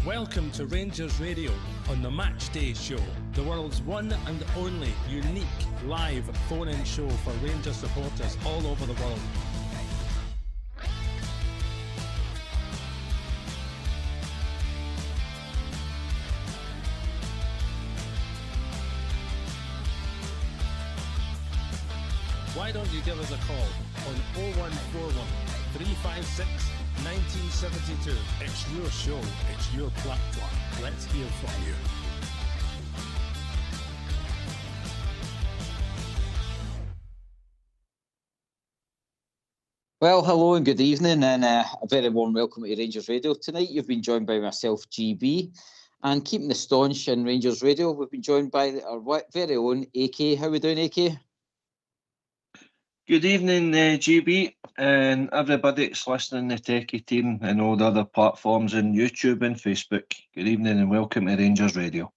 Welcome to Rangers Radio on the Matchday show, the world's one and only unique live phone-in show for Rangers supporters all over the world. Why don't you give us a call on 0141 356 1972. It's your show, it's your platform. Let's hear from you. Well, hello and good evening, and a very warm welcome to Rangers Radio. Tonight you've been joined by myself, GB, and keeping the staunch in Rangers Radio, we've been joined by our very own AK. How are we doing, AK? Good evening, GB, and everybody that's listening, the Techie team and all the other platforms on YouTube and Facebook. Good evening and welcome to Rangers Radio.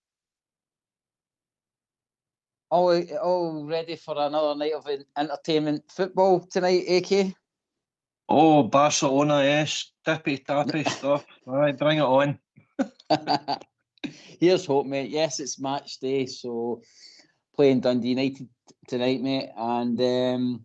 All ready for another night of entertainment football tonight, AK? Oh, Barcelona, yes. Tippy-tappy stuff. Aye, bring it on. Here's hope, mate. Yes, it's match day, so playing Dundee United tonight, mate, and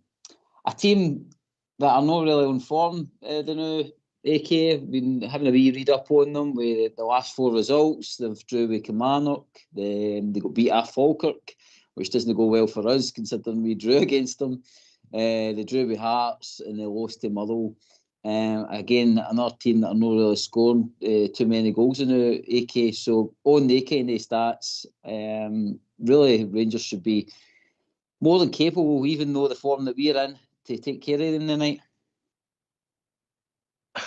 a team that are not really on form, the new AK. Been having a wee read up on them with the last four results. They've drew with Kilmarnock, they got beat at Falkirk, which doesn't go well for us considering we drew against them. They drew with Hearts and they lost to Motherwell. Again, another team that are not really scoring too many goals in the AK. So on the kind of stats, really Rangers should be more than capable, even though the form that we're in, to take care of them tonight.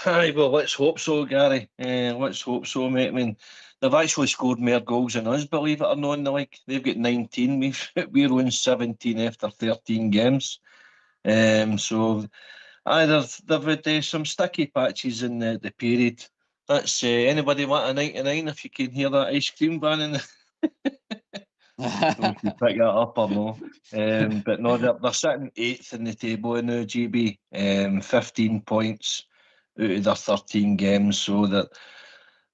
Aye, well, let's hope so, Gary. Let's hope so, mate. I mean, they've actually scored more goals than us, believe it or not, in the league. They've got 19. We're on 17 after 13 games. So, aye, they've had some sticky patches in the period. That's anybody want a 99 if you can hear that ice cream van in the... Don't you pick that up or no? But no, they're sitting 8th in the table now, GB. 15 points out of their 13 games, so that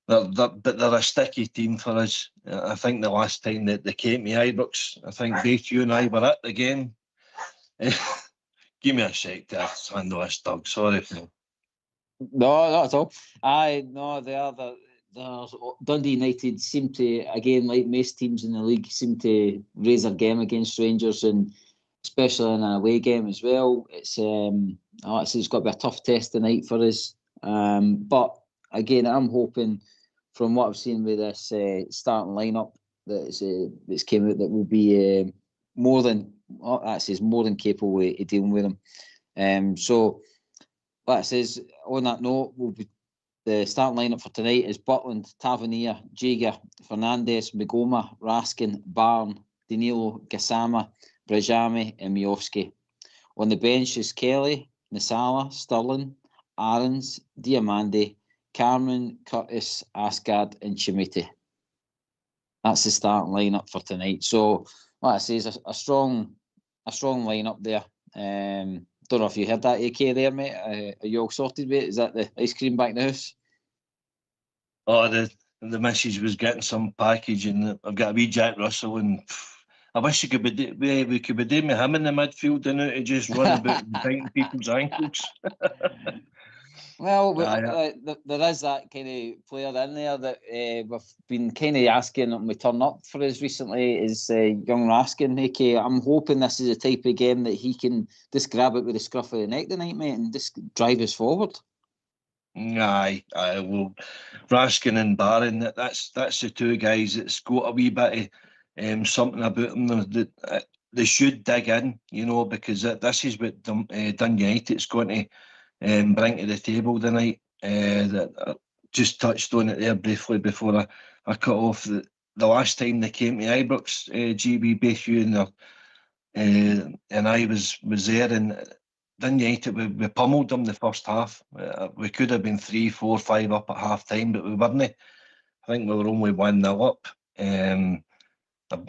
they're a sticky team for us. I think the last time that they came to Ibrox, I think both you and I were at the game. Give me a shake there, handle this, Doug. Sorry. No, not at all. Aye, no, they are Dundee United seem to, again, like most teams in the league, seem to raise their game against Rangers, and especially in an away game as well. It's got to be a tough test tonight for us. But again, I'm hoping, from what I've seen with this starting lineup that's came out, that will be more than capable of dealing with them. So, like I says, on that note, the starting lineup for tonight is Butland, Tavernier, Jager, Fernandes, Migoma, Raskin, Barn, Danilo, Gassama, Brajami and Miovski. On the bench is Kelly, Nisala, Sterling, Aarons, Diamande, Cameron, Curtis, Asgard and Chimiti. That's the starting lineup for tonight. So, like I say, it's a strong lineup there. Don't know if you heard that, AK, there, mate. Are you all sorted, mate? Is that the ice cream back in the house? Oh, the missus was getting some package, and I've got a wee Jack Russell, and I wish we could be doing with him in the midfield, and to just run about and biting people's ankles. Well, there is that kind of player in there that we've been kind of asking him to turn up for us recently, is young Raskin. AK, I'm hoping this is the type of game that he can just grab it with the scruff of the neck tonight, mate, and just drive us forward. Aye, well, Raskin and Barron, that's the two guys that's got a wee bit of something about them that they should dig in, because this is what Dundee United's going to bring to the table tonight. That I just touched on it there briefly before I cut off. The last time they came to Ibrox, GB, both you and I was there, and Dundee United, we pummeled them the first half. We could have been 3, 4, 5 up at half time, but we weren't. I think we were only 1-0 up.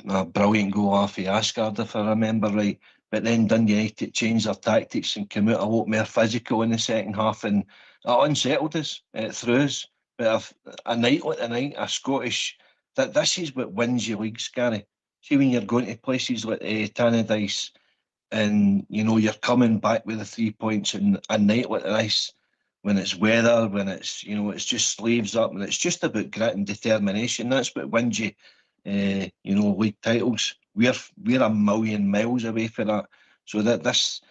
A brilliant goal off of Asgard, if I remember right. But then Dundee United changed their tactics and came out a lot more physical in the second half, and it unsettled us. It threw us. But a night like tonight, a Scottish, this is what wins you leagues, Gary. See, when you're going to places like Tannadice, and you're coming back with the 3 points, and a night like this, when it's weather, when it's it's just sleeves up, and it's just about grit and determination. That's what wins you, league titles. We're a million miles away from that. So that this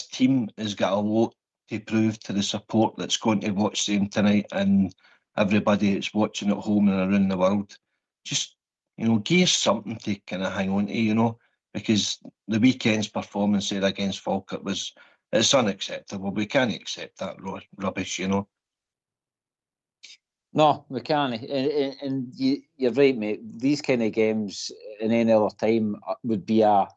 team has got a lot to prove to the support that's going to watch them tonight, and everybody that's watching at home and around the world. Just give us something to kind of hang on to, because the weekend's performance there against Falkirk it's unacceptable. We can't accept that rubbish, No, we can't. And you're right, mate. These kind of games in any other time would be a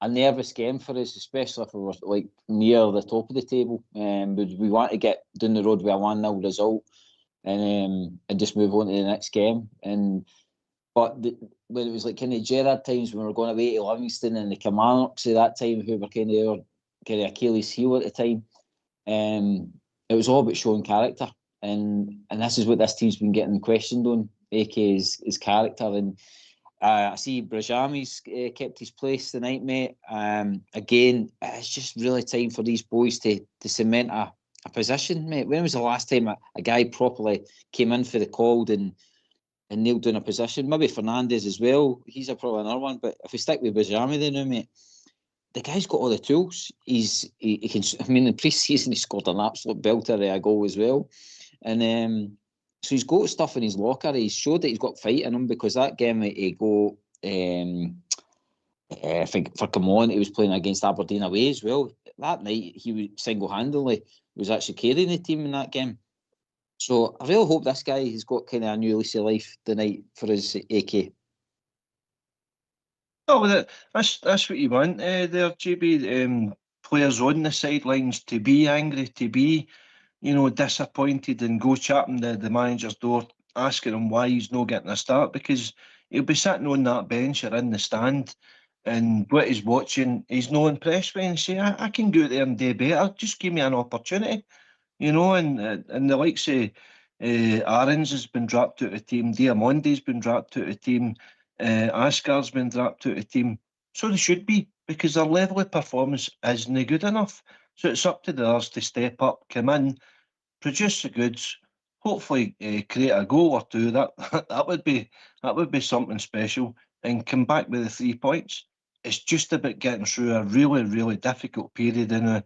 nervous game for us, especially if we were like near the top of the table. We want to get down the road with a 1-0 result and just move on to the next game. But when it was like kind of Gerrard times when we were going away to Livingston and the Kilmarnocks at that time, who were kind of Achilles' heel at the time, it was all about showing character. And this is what this team's been getting questioned on, aka his character. And I see Brajami's kept his place tonight, mate. Again, it's just really time for these boys to cement a position, mate. When was the last time a guy properly came in for the called and nailed down a position? Maybe Fernandez as well. He's probably another one. But if we stick with Brajami then now, mate, the guy's got all the tools. He can. I mean, in pre-season he scored an absolute belter of a goal as well. And so he's got stuff in his locker. He's showed that he's got fight in him, because that game he go, I think for Come On, he was playing against Aberdeen away as well. That night he was single-handedly was actually carrying the team in that game. So I really hope this guy has got kind of a new lease of life tonight for his AK. Oh, well, that's what you want there, GB. Players on the sidelines to be angry, to be disappointed, and go chapping the manager's door, asking him why he's not getting a start, because he'll be sitting on that bench or in the stand, and what he's watching, he's not impressed with, and say, I can go out there and do better. Just give me an opportunity, and the likes of Aarons has been dropped out of the team, Diamondi's been dropped out of the team, Asgar's been dropped out of the team. So they should be, because their level of performance isn't good enough. So it's up to the others to step up, come in, produce the goods, hopefully create a goal or two. That would be something special, and come back with the 3 points. It's just about getting through a really, really difficult period. And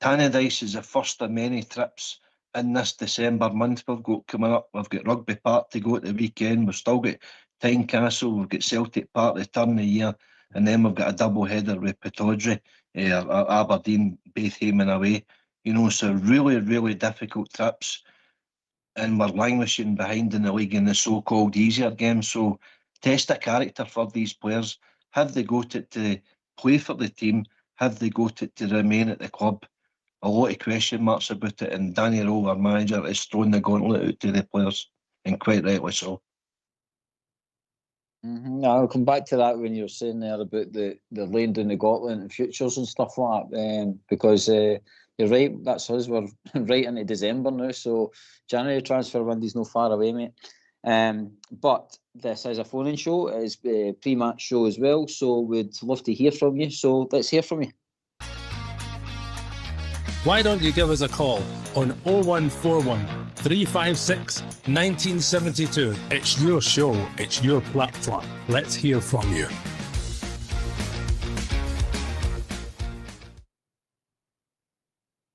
Tannadice is the first of many trips in this December month we've got coming up. We've got Rugby Park to go at the weekend. We've still got Tynecastle. We've got Celtic Park the turn of the year. And then we've got a double header with Pittodrie, Aberdeen, both home and away. So really, really difficult trips. And we're languishing behind in the league in the so-called easier games. So test a character for these players. Have they got it to play for the team? Have they got it to remain at the club? A lot of question marks about it, and Danny Rowe, our manager, is throwing the gauntlet out to the players, and quite rightly so. Mm-hmm. I'll come back to that when you're saying there about the laying down the gauntlet and futures and stuff like that, because you're right, that's us, we're right into December now, so January transfer window's no far away, mate. But this is a phone-in show, it is a pre-match show as well, so we'd love to hear from you, so let's hear from you. Why don't you give us a call on 0141 356 1972? It's your show, it's your platform. Let's hear from you.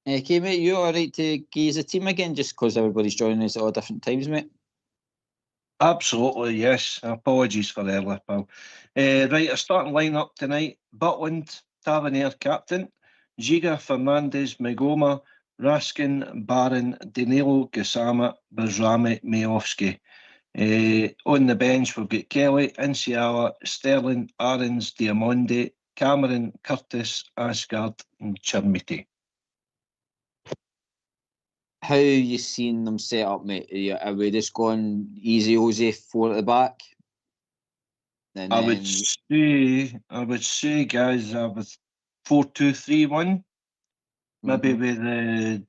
Okay, mate, you all right to give us a team again, just because everybody's joining us at all different times, mate? Absolutely, yes. Apologies for earlier, pal. Right, a starting line-up tonight. Butland, Tavernier captain. Giga, Fernandez, Megoma, Raskin, Barron, Danilo, Gassama, Bajrami, Mayovsky. On the bench, we've got Kelly, Inciala, Sterling, Aarons, Diamondi, Cameron, Curtis, Asgard, and Chermiti. How you seen them set up, mate? Are we just going easy, Ozzy, 4 at the back? And I would say, guys, with 4-2-3-1. Maybe with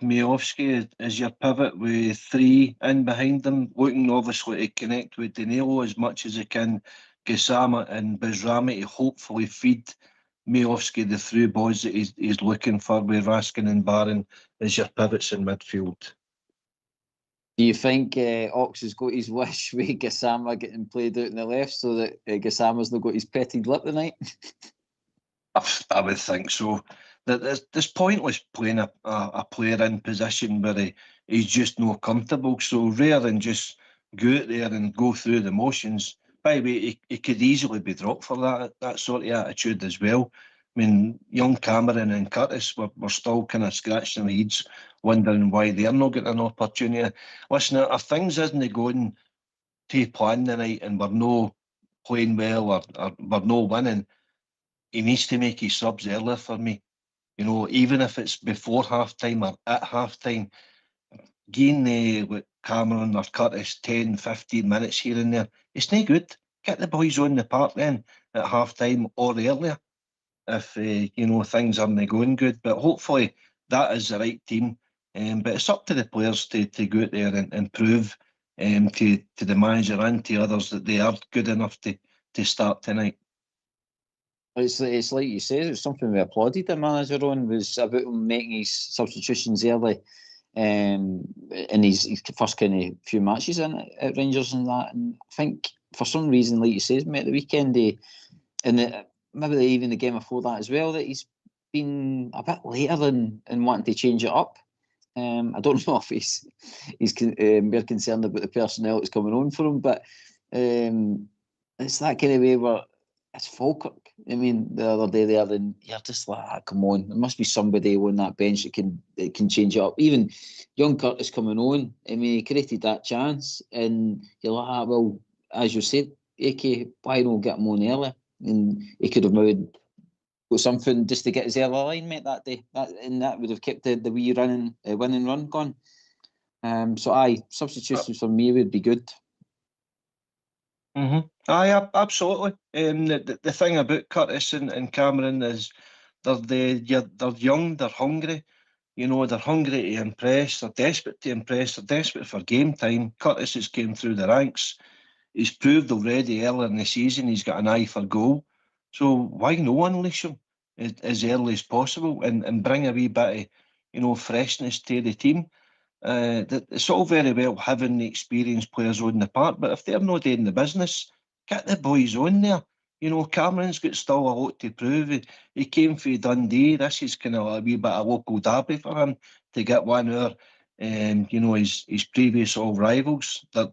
Miovski as your pivot with 3 in behind them, looking obviously to connect with Danilo as much as he can, Gassama and Bezrami to hopefully feed Miovski the through balls that he's looking for, with Raskin and Barron as your pivots in midfield. Do you think Ox has got his wish with Gassama getting played out in the left so that Gassama's not got his petted lip tonight? I would think so. That there's pointless playing a player in position where he's just not comfortable. So rather than just go out there and go through the motions, by the way, he could easily be dropped for that sort of attitude as well. I mean, young Cameron and Curtis were still kind of scratching their heads, wondering why they're not getting an opportunity. Listen, if things isn't going to plan tonight and we're no playing well or we're no winning, he needs to make his subs earlier for me. You know, even if it's before half time or at half time, gain with Cameron or Curtis 10, 15 minutes here and there. It's no good. Get the boys on the park then at half time or earlier if things aren't going good. But hopefully that is the right team. But it's up to the players to go out there and prove to the manager and to others that they are good enough to start tonight. It's like you say, it's something we applauded the manager on, was about him making his substitutions early in his first kind of few matches at Rangers and that. And I think for some reason, like you say, mate, the weekend, maybe even the game before that as well, that he's been a bit later in wanting to change it up. I don't know if he's more concerned about the personnel that's coming on for him, but it's that kind of way where it's Falkirk. I mean, the other day there, then you're just like, come on, there must be somebody on that bench that can change it up. Even young Curtis coming on, I mean, he created that chance, and you're like, well, as you said, AK, why not get him on early? And he could have maybe got something just to get his early line, mate, that day. That would have kept the wee winning run going. So substitutions for me would be good. Mm-hmm. Aye, absolutely. The thing about Curtis and Cameron is they're young, they're hungry. You know, they're hungry to impress. They're desperate to impress. They're desperate for game time. Curtis has came through the ranks. He's proved already earlier in the season he's got an eye for goal. So why not unleash him as early as possible and bring a wee bit of freshness to the team? It's all very well having the experienced players on the park, but if they're not doing the business, get the boys on there. You know, Cameron's got still a lot to prove. He came from Dundee. This is kind of a wee bit of local derby for him to get 1 hour. His previous all rivals. They're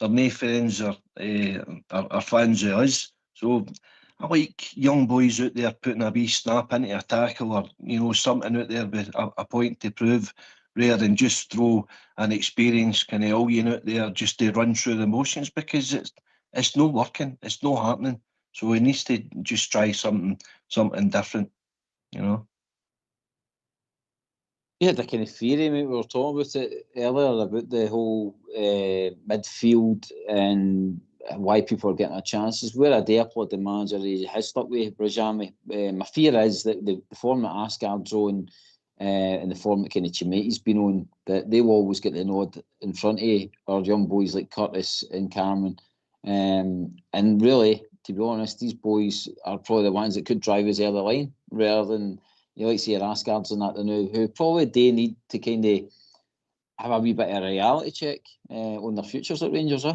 no friends or fans of us. So I like young boys out there putting a wee snap into a tackle or something out there with a point to prove, rather than just throw an experienced kind of alien out there just to run through the motions, because it's not working, it's not happening. So he needs to just try something different, Yeah, the kind of theory, mate, we were talking about it earlier about the whole midfield and why people are getting a chances. Where I do applaud the manager, he has stuck with Rajami. My fear is that the form that Asgard's on and the form that kind of Chimeti's been on, that they will always get the nod in front of our young boys like Curtis and Cameron. And really, to be honest, these boys are probably the ones that could drive us early line rather than, like say, your Asgards and that now, who probably do need to kind of have a wee bit of a reality check on their futures at Rangers.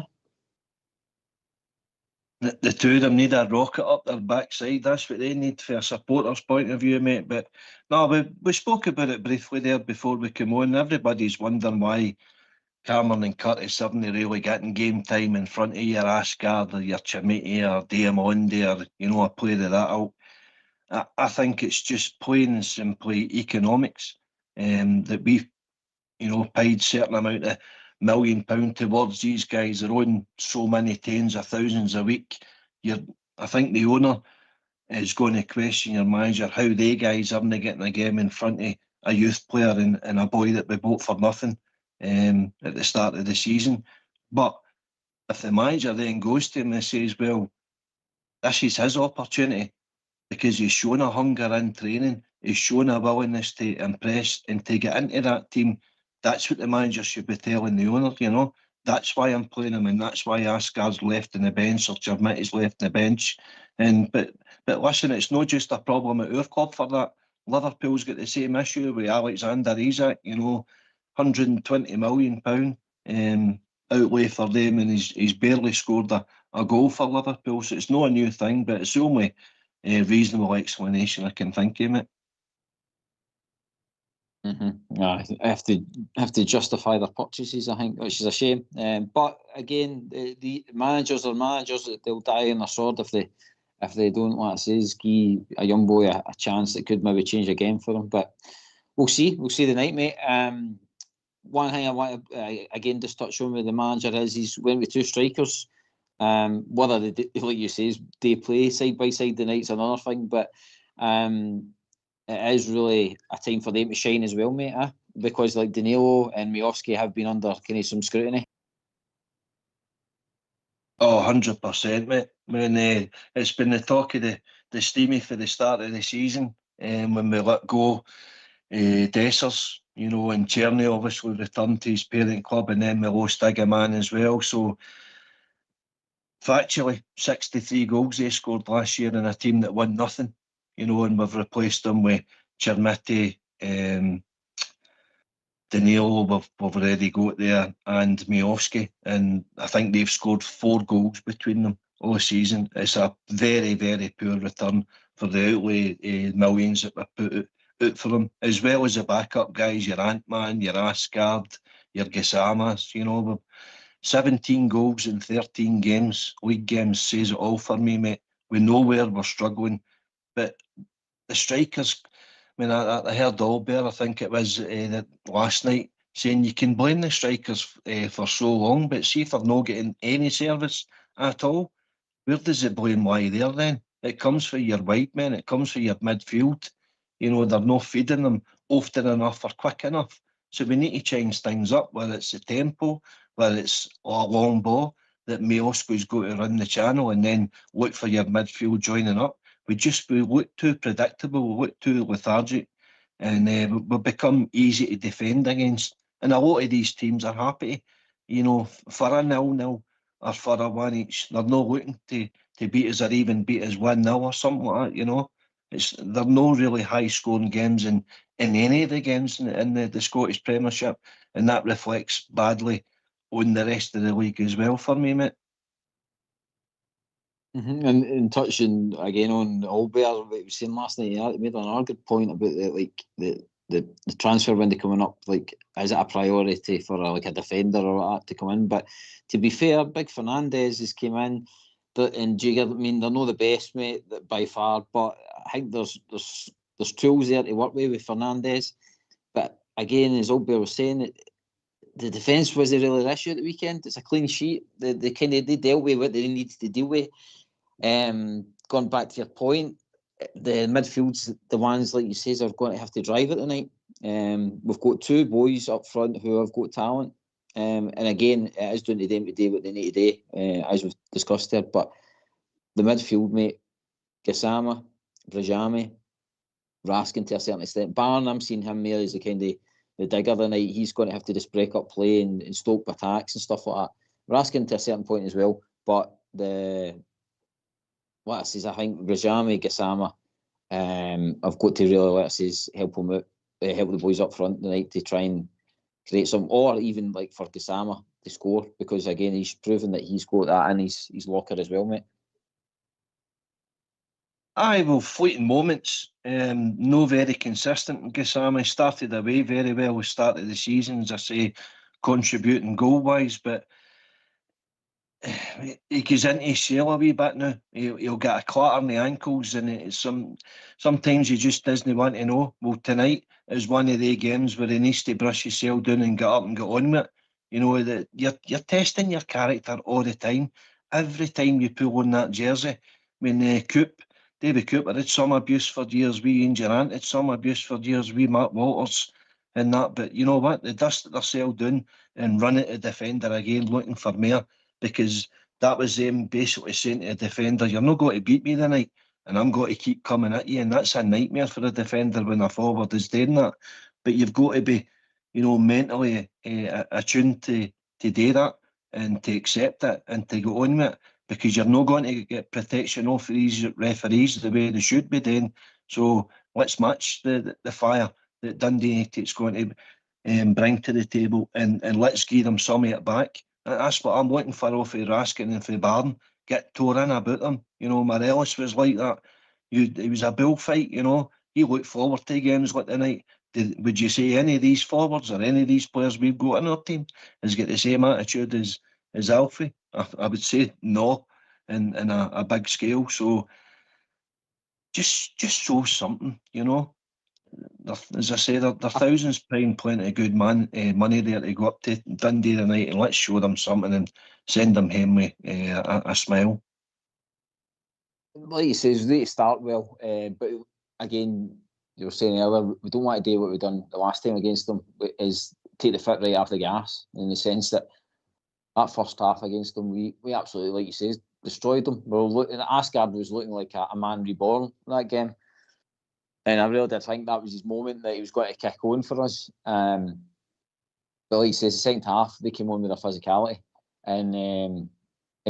The two of them need a rocket up their backside. That's what they need from a supporter's point of view, mate. But no, we spoke about it briefly there before we came on. Everybody's wondering why Cameron and Curtis haven't really getting game time in front of your Asgard or your Chimeti or Diamondi or a player of that ilk. I think it's just plain and simply economics that we've paid certain amount of £1 million towards these guys. They're on so many tens of thousands a week. I think the owner is going to question your manager how they guys aren't getting a game in front of a youth player and a boy that we bought for nothing at the start of the season. But if the manager then goes to him and says, well, this is his opportunity because he's shown a hunger in training, he's shown a willingness to impress and to get into that team. That's what the manager should be telling the owner, you know. That's why I'm playing him, and that's why Asgard's left on the bench or Chermitty's left on the bench. But listen, it's not just a problem at our club for that. Liverpool's got the same issue with Alexander Isak, you know, £120 million outlay for them, and he's barely scored a goal for Liverpool. So it's not a new thing, but it's the only reasonable explanation I can think of it. Yeah, have to justify their purchases, I think, which is a shame. But again, the managers are managers. They'll die on their sword if they don't, like I says, give a young boy a chance that could maybe change a game for them. But we'll see. We'll see tonight, mate. One thing I want to again just touch on with the manager is he's went with two strikers. Whether they, like you say, they play side by side the night's another thing, but it is really a time for them to shine as well, mate. Because like Danilo and Miovski have been under kind of some scrutiny. Oh, 100%, mate. When it's been the talk of the Steamy for the start of the season, when we let go Dessers, you know, and Cherny obviously returned to his parent club, and then we lost Igaman as well. So factually, 63 goals they scored last year in a team that won nothing, you know, and we've replaced them with Chermity, Danilo, we've already got there, and Miovski, and I think they've scored 4 goals between them all season. It's a very, very poor return for the outlay millions that were put out for them, as well as the backup guys, your Ant-Man, your Asgard, your Gasamas, you know. 17 goals in 13 games, league games, says it all for me, mate. We know where we're struggling, but the strikers, I mean, I heard Albert, I think it was last night, saying you can blame the strikers for so long, but see if they're not getting any service at all, where does the blame lie there then? It comes for your wide men, it comes for your midfield. You know, they're not feeding them often enough or quick enough. So we need to change things up, whether it's the tempo, whether it's a long ball that Miovski's got to run the channel and then look for your midfield joining up. We look too predictable, we look too lethargic, and we become easy to defend against. And a lot of these teams are happy, you know, for a 0-0 or for a 1 each. They're not looking to beat us or even beat us 1-0 or something like that, you know. They're no really high scoring games in any of the games in the Scottish Premiership, and that reflects badly on the rest of the league as well for me, mate. And touching again on Albert, what he was saying last night, he made another good point about the transfer window coming up. Like, is it a priority for a defender or that to come in? But to be fair, Big Fernandez has came in, and Jigger. I mean, they're not the best, mate, by far, but I think there's tools there to work with Fernandez. But again, as Albert was saying, the defence was a really issue at the weekend. It's a clean sheet. They dealt with what they needed to deal with. Going back to your point, the midfield's the ones, like you say, are going to have to drive it tonight. We've got 2 boys up front who have got talent. And again, it is down to them to do what they need to do, as we've discussed there. But the midfield, mate, Gassama, Brajami, Raskin to a certain extent. Barn, I'm seeing him more as the kind of the digger tonight. He's going to have to just break up play and stoke attacks and stuff like that. Raskin to a certain point as well. But I think Brajami, Gassama, I've got to really help him out, help the boys up front tonight to try and create some, or even like for Gassama to score, because again he's proven that he's got that in his locker as well, mate. Aye, well, fleeting moments, no very consistent. Gassama started away very well with start of the season, as I say, contributing goal-wise, but he goes into his shell a wee bit now. He'll get a clatter on the ankles, and it's sometimes he just doesn't want to know. Well, tonight is one of the games where he needs to brush himself down and get up and get on with it. You know, that you're testing your character all the time. Every time you pull on that jersey. I mean, David Cooper had some abuse for years. Ian Durant had some abuse for years. Matt Walters and that. But you know what? They dusted themselves down and run at the defender again, looking for more. Because that was them basically saying to the defender, you're not going to beat me tonight. and I'm going to keep coming at you, and that's a nightmare for a defender when a forward is doing that. But you've got to be, mentally attuned to do that and to accept it and to go on with it, because you're not going to get protection off these referees the way they should be doing. So let's match the fire that Dundee United's going to bring to the table, and let's give them some of it back. That's what I'm looking for off of Raskin and for Barn. Get tore in about them. Morelos was like that. It was a bullfight, He looked forward to games like tonight. Would you say any of these forwards or any of these players we've got in our team has got the same attitude as Alfie? I would say no, in a big scale. So just show something, As I say, there are thousands paying plenty of good money there to go up to Dundee tonight, and let's show them something and send them home with a smile. Like you say, they start well, but again, you were saying earlier, we don't want to do what we've done the last time against them, is take the foot right off the gas, in the sense that first half against them, we absolutely, like you say, destroyed them. Asgard was looking like a man reborn that game. And I really did think that was his moment, that he was going to kick on for us. But like you say, the second half, they came on with their physicality and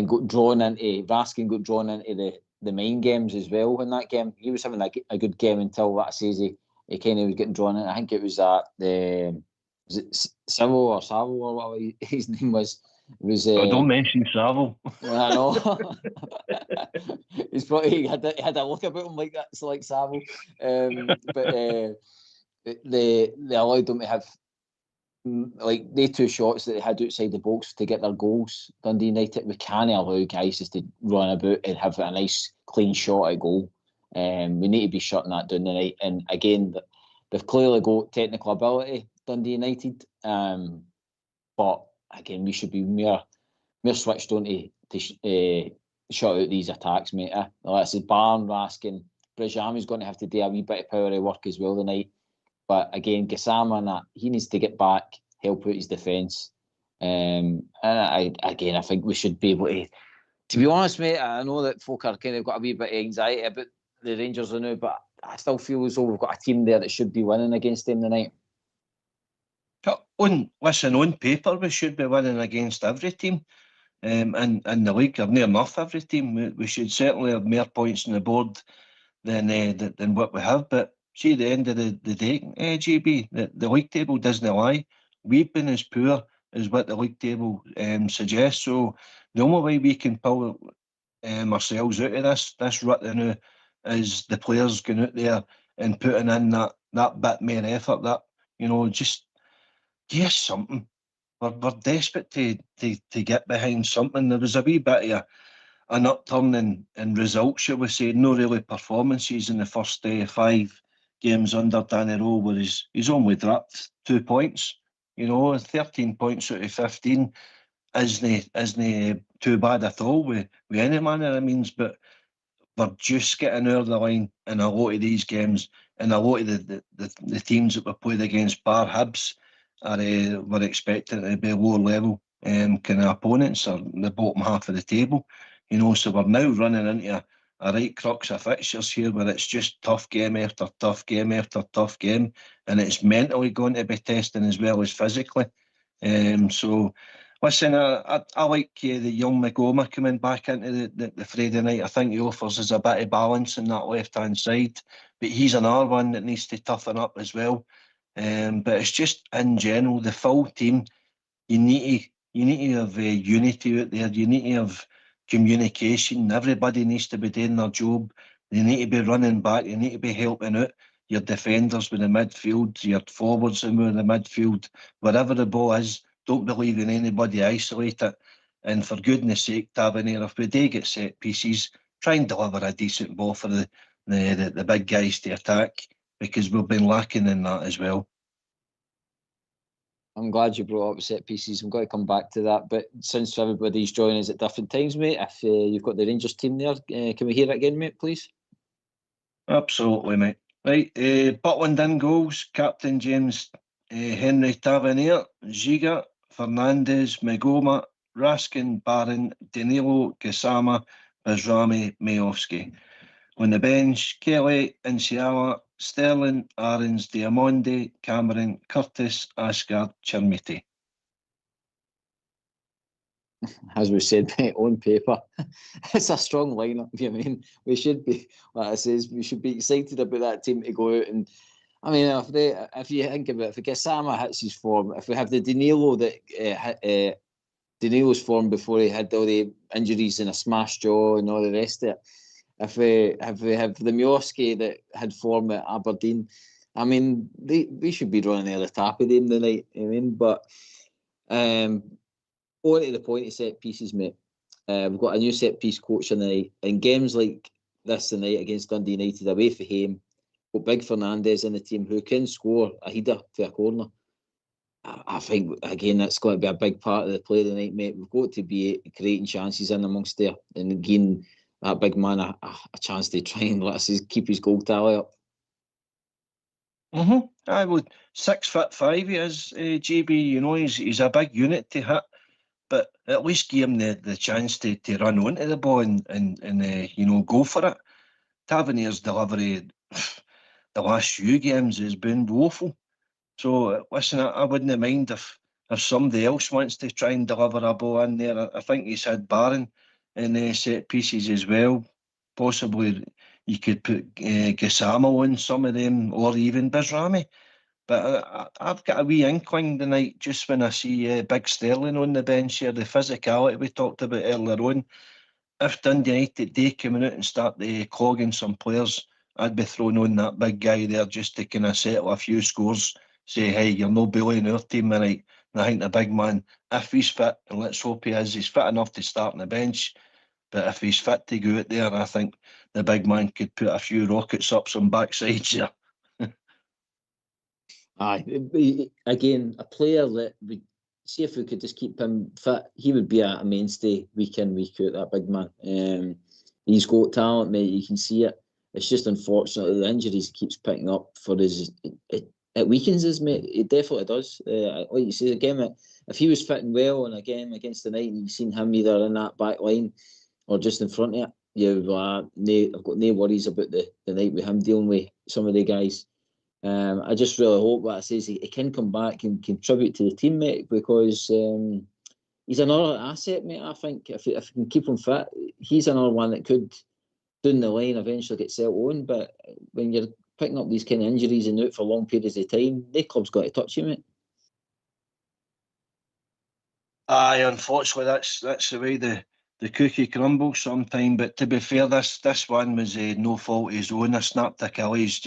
got drawn into, Raskin got drawn into the main games as well in that game. He was having a good game until, like I say, he kind of was getting drawn in. I think it was at was it Savo or whatever his name was. Don't mention Saville. I know. He's probably had a look about him like that. It's like Saville, but they allowed them to have like the two shots that they had outside the box to get their goals. Dundee United, we can't allow guys just to run about and have a nice clean shot at goal. We need to be shutting that down tonight. And again, they've clearly got technical ability, Dundee United, but again, we should be more switched on to shut out these attacks, mate. Like I said, Barn, Raskin, Brijami's going to have to do a wee bit of power work as well tonight. But again, Gassama and that, he needs to get back, help out his defence. And I think we should be able to be honest, mate, I know that folk are kind of got a wee bit of anxiety about the Rangers now, but I still feel as though we've got a team there that should be winning against them tonight. On paper, we should be winning against every team. And the league, or near enough every team. We should certainly have more points on the board than what we have. But see, at the end of the day, GB, the league table doesn't lie. We've been as poor as what the league table suggests. So the only way we can pull ourselves out of this rut now is the players going out there and putting in that bit more effort. That just give something. We're desperate to get behind something. There was a wee bit of an upturn in results, shall we say, no really performances in the first 5 games under Danny Rowe, where he's only dropped 2 points. 13 points out of 15 isn't too bad at all with any manner of means, but we're just getting over the line in a lot of these games, and a lot of the teams that we played against, bar Hibs, we're expecting to be lower level kind of opponents, or the bottom half of the table. So we're now running into a right crux of fixtures here, where it's just tough game after tough game after tough game, and it's mentally going to be testing as well as physically. So listen, I like the young Magoma coming back into the Friday night. I think he offers us a bit of balance in that left-hand side, but he's another one that needs to toughen up as well. But it's just, in general, the full team, you need to have unity out there. You need to have communication. Everybody needs to be doing their job. They need to be running back. They need to be helping out your defenders with the midfield, your forwards in the midfield, wherever the ball is. Don't believe in anybody, isolate it. And for goodness sake, Tavernier, if we do get set pieces, try and deliver a decent ball for the big guys to attack, because we've been lacking in that as well. I'm glad you brought up set pieces. I'm going to come back to that. But since everybody's joining us at different times, mate, if you've got the Rangers team there, can we hear it again, mate, please? Absolutely, mate. Right, Butland in goals, Captain James Henry Tavernier, Ziga, Fernandez, Magoma, Raskin, Barron, Danilo, Gassama, Bajrami, Mayovsky. On the bench, Kelly, Inciala, Sterling, Aarons, Diamondi, Cameron, Curtis, Ashgard, Chermiti. As we said, mate, on paper, it's a strong lineup. You know what I mean, we should be, like I says, we should be excited about that team to go out. And I mean, if you think about it, if Gassama hits his form, if we have the Danilo Danilo's form before he had all the injuries and a smashed jaw and all the rest of it, if we have the Mioski that had form at Aberdeen, I mean, we should be running out of the tap of them tonight. I mean, but on to the point of set pieces, mate. We've got a new set piece coach tonight. In games like this tonight against Dundee United, away from home, got Big Fernandez in the team who can score a header to a corner. I think, again, that's going to be a big part of the play tonight, mate. We've got to be creating chances in amongst there and again, that big man a chance to try and let us keep his goal tally up. I would 6'5" he is, GB. You know, he's a big unit to hit, but at least give him the chance to run onto the ball and you know, go for it. Tavernier's delivery the last few games has been woeful. So listen, I wouldn't mind if somebody else wants to try and deliver a ball in there. I think he's had Barron in set pieces as well. Possibly you could put Gassama on some of them, or even Bizrami. But I've got a wee inkling tonight just when I see Big Sterling on the bench here, the physicality we talked about earlier on. If Dundee United they coming out and start clogging some players, I'd be throwing on that big guy there just to kind of settle a few scores. Say, hey, you're no bullying our team tonight. And I think the big man, if he's fit, and let's hope he is, he's fit enough to start on the bench. But if he's fit to go out there, I think the big man could put a few rockets up some backsides there. Aye, again, a player that we see if we could just keep him fit, he would be a mainstay week in, week out, that big man. He's got talent, mate, you can see it. It's just unfortunately the injuries he keeps picking up for his, it weakens us, mate. It definitely does. Like you say, again, if he was fitting well and again against the night and you've seen him either in that back line or just in front of it, I've got no worries about the night with him dealing with some of the guys. I just really hope that says he can come back and contribute to the team, mate, because he's another asset, mate. I think if we can keep him fit, he's another one that could down the line eventually get settled on. But when you're picking up these kind of injuries and out for long periods of time, the club's got to touch you, mate. Aye, unfortunately, that's the way the cookie crumbles sometime. But to be fair, this one was no fault of his own. A snapped Achilles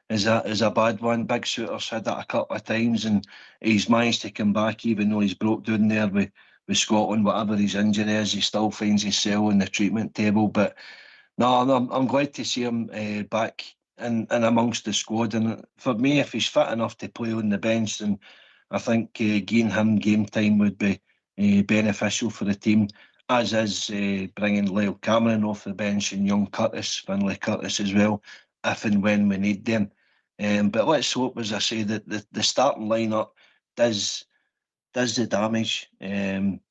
is a bad one. Big Shooter's had that a couple of times, and he's managed to come back, even though he's broke down there with Scotland. Whatever his injury is, he still finds himself on the treatment table. But no, I'm glad to see him back in amongst the squad. And for me, if he's fit enough to play on the bench, then I think giving him game time would be beneficial for the team, as is bringing Lyle Cameron off the bench and young Finlay Curtis as well, if and when we need them. But let's hope, as I say, that the starting lineup does the damage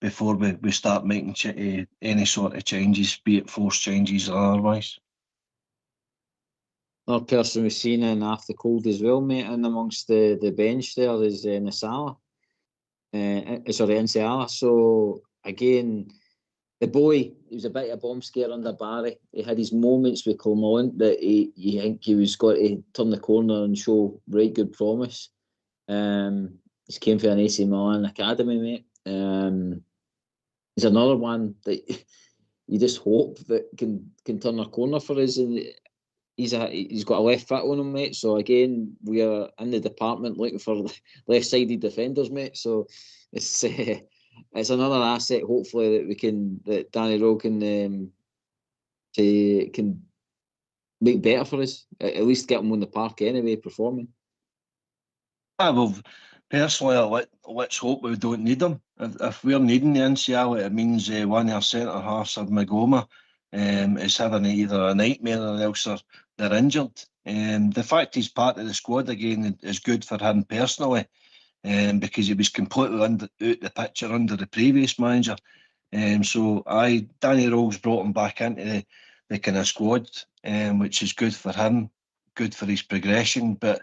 before we start making any sort of changes, be it forced changes or otherwise. Another person we've seen in after cold as well, mate, and amongst the bench there is Inciala. So again, the boy, he was a bit of a bomb scare under Barry. He had his moments with Clermont that you think he was got to turn the corner and show right good promise. He's came from an AC Milan academy, mate. He's another one that you just hope that can turn a corner for us, and he's got a left foot on him, mate. So again, we are in the department looking for left-sided defenders, mate. So it's another asset, hopefully, that Danny Rowe can make better for us. At least get him on the park anyway, performing. Well, personally, let's hope we don't need him. If we're needing the NCL, it means one of our centre halves, or Magoma, is having either a nightmare or else they're injured. The fact he's part of the squad again is good for him personally, because he was completely out the picture under the previous manager. So Danny Rowles brought him back into the kind of squad, which is good for him, good for his progression. But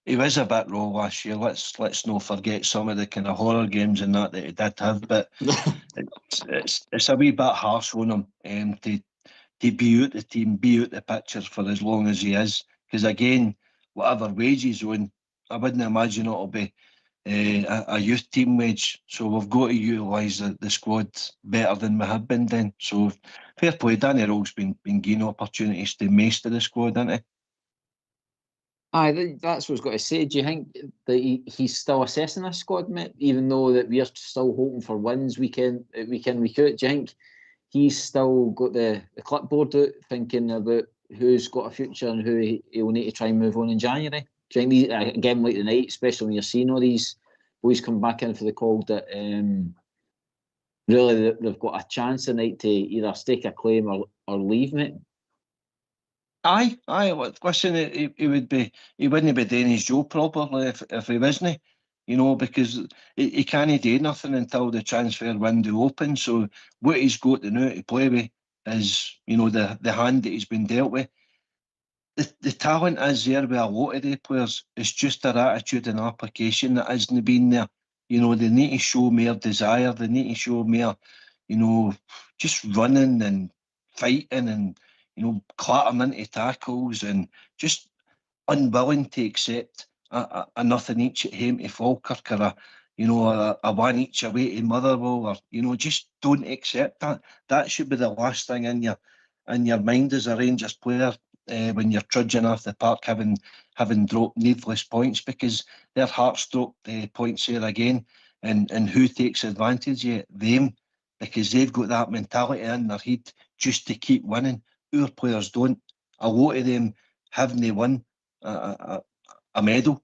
he was a bit raw last year. Let's not forget some of the kind of horror games and that he did have. But it's a wee bit harsh on him to be out the team, be out the picture for as long as he is. Because again, whatever wage he's on, I wouldn't imagine it'll be a youth team wage. So we've got to utilise the squad better than we have been then. So fair play, Danny Rogue's been given opportunities to master the squad, hasn't he? Aye, that's what I was going to say. Do you think that he's still assessing this squad, mate? Even though that we're still hoping for wins week in, week out, do you think he's still got the clipboard out, thinking about who's got a future and who he'll need to try and move on in January? Do you think a game like tonight, especially when you're seeing all these boys come back in for the call, that really they've got a chance tonight to either stake a claim or leave, mate? Aye. Listen, he wouldn't be doing his job properly if he wasn't. Because he can't do nothing until the transfer window opens. So what he's got to know to play with is, the hand that he's been dealt with. The talent is there with a lot of the players. It's just their attitude and application that hasn't been there. They need to show more desire. They need to show more, just running and fighting and, clattering into tackles and just unwilling to accept a nothing each at home to Falkirk or a one each away to Motherwell, or just don't accept that. That should be the last thing in your mind as a Rangers player when you're trudging off the park having dropped needless points, because their hearts dropped points here again, and who takes advantage of it? Them, because they've got that mentality in their head just to keep winning. Our players don't. A lot of them haven't won a medal,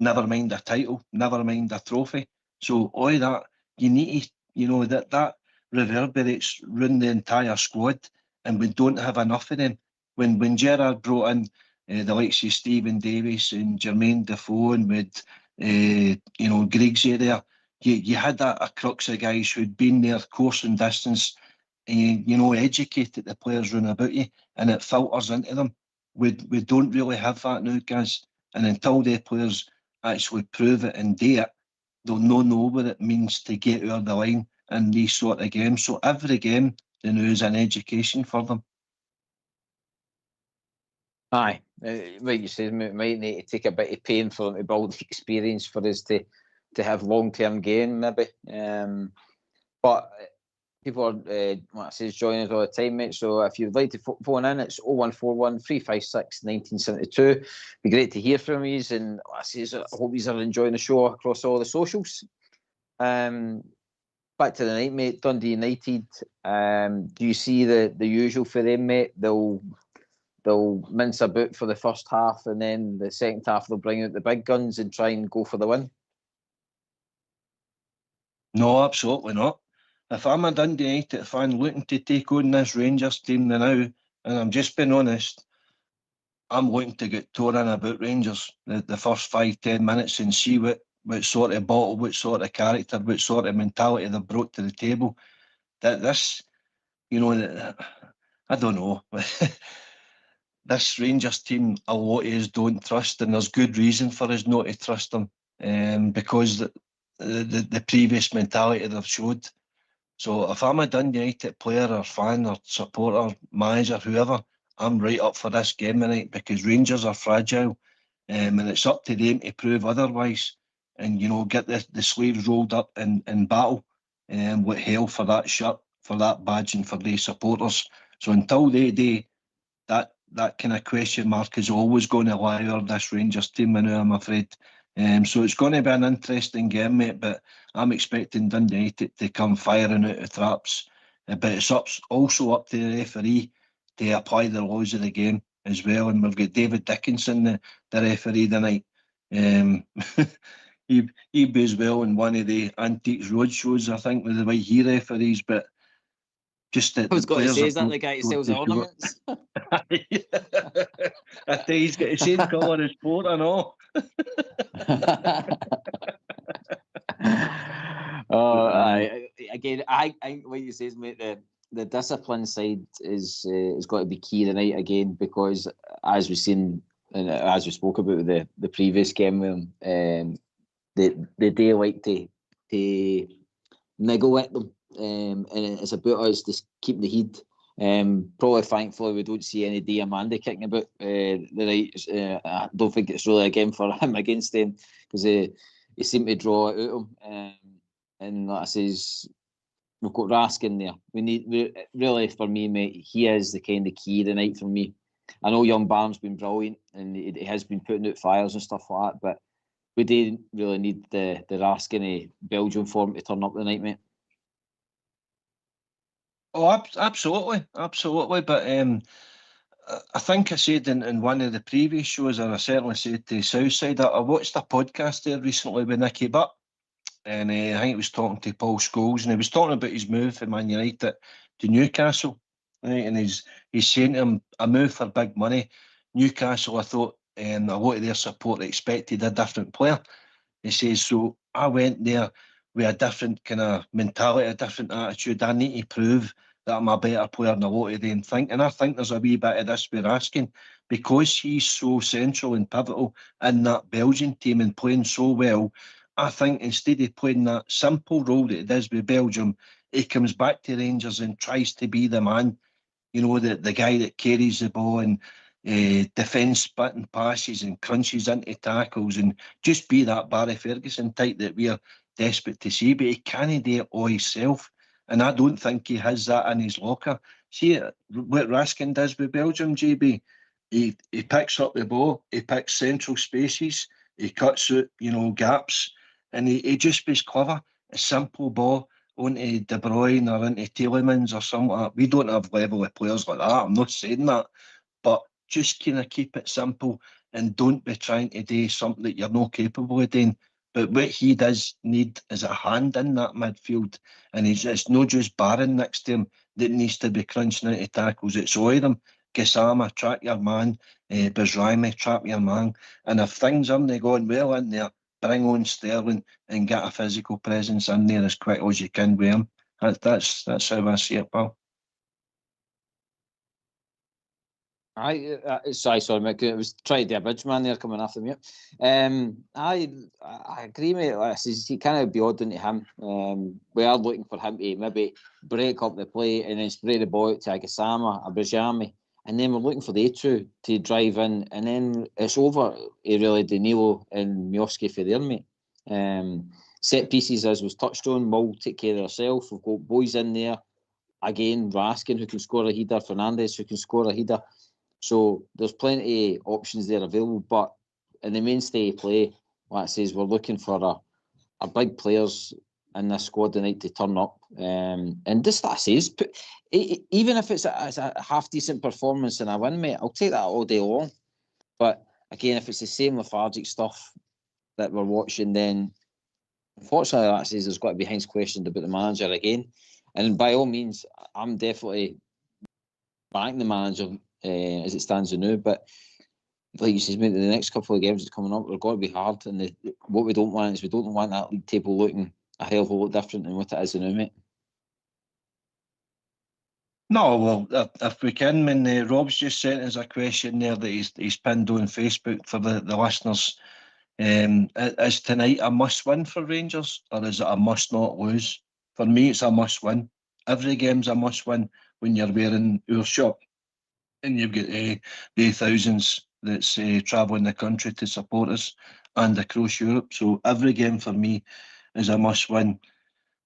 never mind a title, never mind a trophy. So all that, you need to, that reverberates around the entire squad, and we don't have enough of them. When Gerrard brought in the likes of Stephen Davis and Jermaine Defoe and with Griggsy there, you had a crux of guys who'd been there course and distance, educated the players round about you, and it filters into them. We don't really have that now, guys. And until the players actually prove it and do it, they'll not know what it means to get over the line in these sort of games. So every game, the new is an education for them. Aye, like you said, it might need to take a bit of pain for them to build the experience for us to have long-term gain, maybe. But people are, like I say, joining us all the time, mate. So if you'd like to phone in, it's 0141 356 1972. Be great to hear from you. And like I say, I hope you are enjoying the show across all the socials. Back to the night, mate. Dundee United. Do you see the usual for them, mate? They'll mince about for the first half, and then the second half they'll bring out the big guns and try and go for the win? No, absolutely not. If I'm a Dundee United fan looking to take on this Rangers team now, and I'm just being honest, I'm looking to get torn about Rangers the first 5-10 minutes and see what sort of bottle, what sort of character, what sort of mentality they've brought to the table. That this, I don't know. This Rangers team, a lot of us don't trust, and there's good reason for us not to trust them, because the previous mentality they've showed. So if I'm a Dundee United player or fan or supporter, manager, whoever, I'm right up for this game tonight, because Rangers are fragile, and it's up to them to prove otherwise, and get the sleeves rolled up in battle, with hell for that shirt, for that badge, and for these supporters. So until they do, that kind of question mark is always going to lie over this Rangers team, I'm afraid. So it's going to be an interesting game, mate, but I'm expecting Dundee to come firing out of traps. But it's also up to the referee to apply the laws of the game as well. And we've got David Dickinson, the referee tonight. He'd be as well in one of the Antiques Road shows, I think, with the way he referees, but just that. I was going to say, is that the guy who sells ornaments? I tell you, he's got the same colour as Port and all. Oh, again, I like you say, mate, the discipline side is got to be key tonight again, because as we've seen and as we spoke about with the previous game, they do like to niggle at them, and it's about us to keep the heat. Probably thankfully we don't see any Diamande kicking about the night. I don't think it's really a game for him against them, because he seemed to draw it out of him. And like I says, we've got Rask in there. Really, for me, mate, he is the kind of key tonight for me. I know young Barnes been brilliant and he has been putting out fires and stuff like that, but we didn't really need the Rask in a Belgium form to turn up tonight, mate. Oh, absolutely. But I think I said in one of the previous shows, and I certainly said to Southside, I watched a podcast there recently with Nicky Butt, and I think he was talking to Paul Scholes, and he was talking about his move from Man United to Newcastle, right? And he's saying to him, a move for big money. Newcastle, I thought, a lot of their support expected a different player. He says, so I went there with a different kind of mentality, a different attitude. I need to prove that I'm a better player than a lot of them think. And I think there's a wee bit of this we're asking, because he's so central and pivotal in that Belgian team and playing so well. I think instead of playing that simple role that he does with Belgium, he comes back to Rangers and tries to be the man, the guy that carries the ball and defence spitting passes and crunches into tackles, and just be that Barry Ferguson type that we're desperate to see. But he can't do it all himself, and I don't think he has that in his locker. See what Raskin does with Belgium, JB? He picks up the ball, he picks central spaces, he cuts out, gaps, and he just is clever. A simple ball onto De Bruyne or into Tielemans or something like that. We don't have level of players like that. I'm not saying that, but just kind of keep it simple and don't be trying to do something that you're not capable of doing. But what he does need is a hand in that midfield, and it's not just Barron next to him that needs to be crunching into tackles. It's all of them. Gassama, trap your man. Bazraimi, trap your man. And if things aren't going well in there, bring on Sterling and get a physical presence in there as quick as you can with him. That's how I see it, pal. Sorry, Mick. It was trying to do a bridge man there coming after me. I agree, mate. Like I says, he can't be odd into him. We are looking for him to maybe break up the play and then spray the ball out to Agasama, a Brajami, and then we're looking for the A2 to drive in, and then it's over really Danilo and Miovski for there, mate. Set pieces, as was touched on, will take care of themselves. We've got boys in there. Again, Raskin, who can score a header, Fernandes, who can score a header. So there's plenty of options there available, but in the mainstay play, like I says, we're looking for a big players in this squad tonight to turn up. And just that I says, even if it's a half decent performance and a win, mate, I'll take that all day long. But again, if it's the same lethargic stuff that we're watching, then unfortunately, like I says, there's got to be Heinz questioned about the manager again. And by all means, I'm definitely backing the manager as it stands now, but like you said, mate, the next couple of games that's coming up, they're going to be hard, and what we don't want is we don't want that league table looking a hell of a lot different than what it is now, mate. No, well, if we can, Rob's just sent us a question there that he's pinned on Facebook for the listeners. Is tonight a must-win for Rangers, or is it a must-not lose? For me, it's a must-win. Every game's a must-win when you're wearing our shop. And you've got the thousands that's travelling the country to support us and across Europe. So every game for me is a must-win.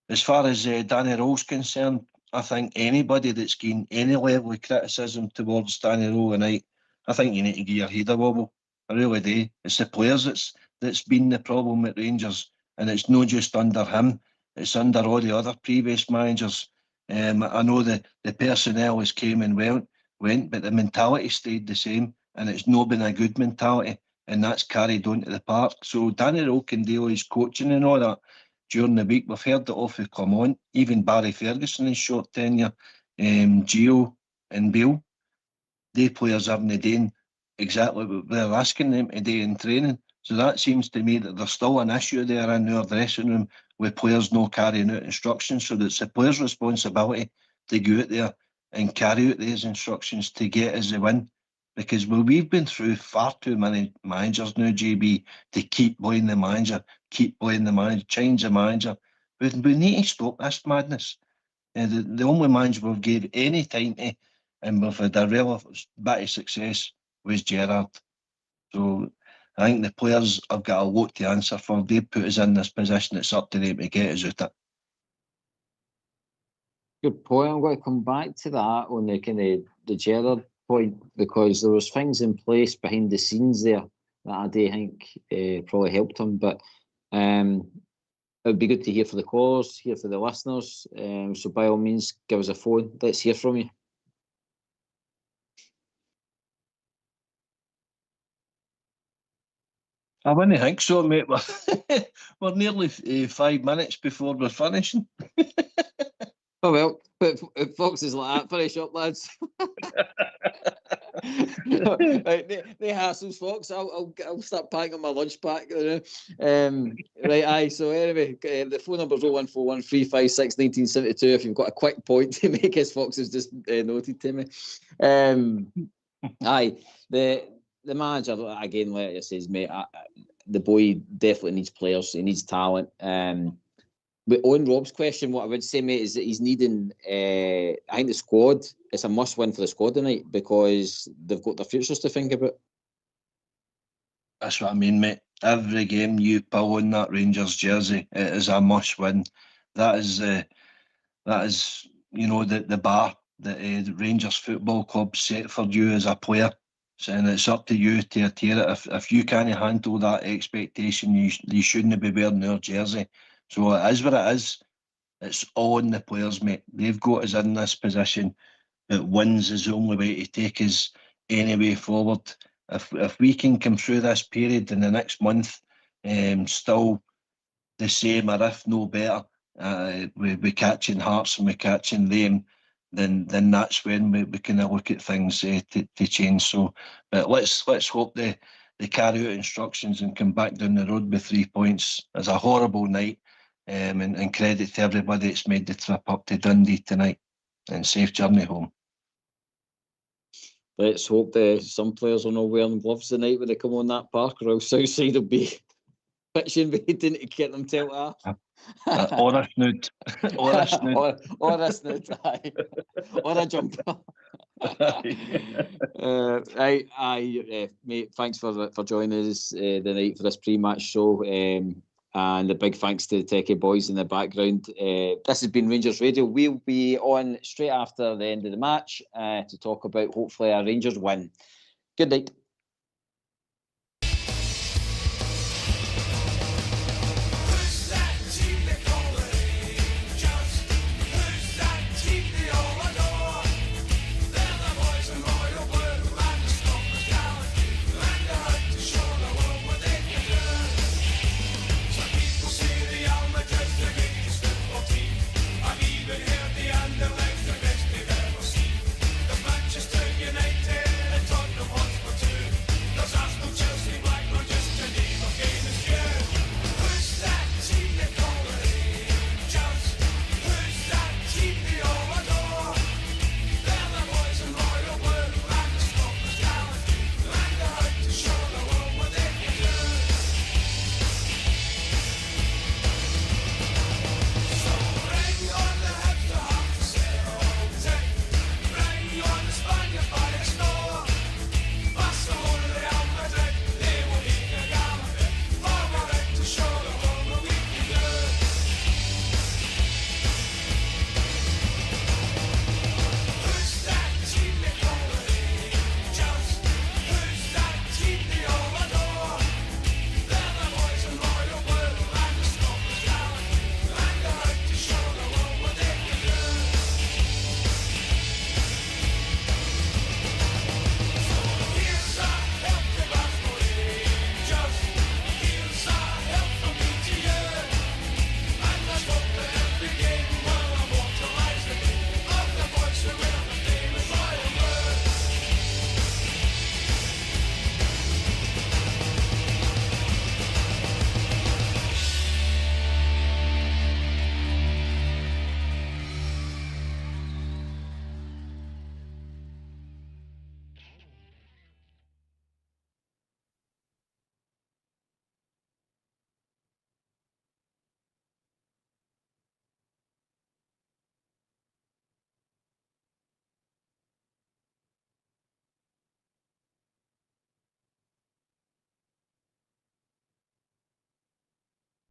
As far as Danny Rowe's concerned, I think anybody that's gained any level of criticism towards Danny Rowe tonight, I think you need to give your head a wobble. I really do. It's the players that's been the problem at Rangers, and it's not just under him. It's under all the other previous managers. I know the personnel has came and went, but the mentality stayed the same, and it's not been a good mentality, and that's carried on to the park. So Danny Rowe can deal his coaching and all that during the week. We've heard it off of Clement, even Barry Ferguson in short tenure, Gio and Bill. They players haven't done exactly what they're asking them to do in training. So that seems to me that there's still an issue there in our dressing room with players not carrying out instructions. So it's the players' responsibility to go out there and carry out these instructions to get us the win. Because we've been through far too many managers now, JB, to keep blaming the manager, change the manager. We need to stop this madness. The only manager we've gave any time to, and we've had a real bit of success, was Gerrard. So I think the players have got a lot to answer for. They put us in this position. It's up to them to get us out it. Good point. I'm going to come back to that on the kind of the Gerrard point, because there was things in place behind the scenes there that I do think probably helped him. But it would be good to hear for the callers, hear for the listeners. So by all means, give us a phone. Let's hear from you. I wouldn't think so, mate. We're nearly 5 minutes before we're finishing. Oh well, but if Fox is like that, finish up, lads. Right, they hassles, Fox. I'll start packing my lunch pack. Right, aye. So anyway, the phone number's 0141 356 1972. If you've got a quick point to make, as Fox has just noted to me. Aye, the manager again, like I says, mate. The boy definitely needs players. He needs talent. But on Rob's question, what I would say, mate, is that he's needing. I think the squad. It's a must-win for the squad tonight because they've got their futures to think about. That's what I mean, mate. Every game you pull on that Rangers jersey, it is a must-win. That is, the bar that the Rangers Football Club set for you as a player. So, and it's up to you to adhere it. If you can't handle that expectation, you shouldn't be wearing our jersey. So it is what it is. It's on the players, mate. They've got us in this position. That wins is the only way to take us any way forward. If we can come through this period in the next month, still the same or if no better, we catching Hearts and we catching them, then that's when we can look at things to change. So, but let's hope they carry out instructions and come back down the road with 3 points. It's a horrible night, and credit to everybody that's made the trip up to Dundee tonight, and safe journey home. Let's hope that some players are not wearing gloves tonight when they come on that park, or else Southside will be pitching waiting to get them tilt off. Or a snood. Or a snood. or a snood, aye. Or a jumper. Mate, thanks for joining us the night for this pre-match show. And a big thanks to the Techie boys in the background. This has been Rangers Radio. We'll be on straight after the end of the match to talk about hopefully a Rangers win. Good night.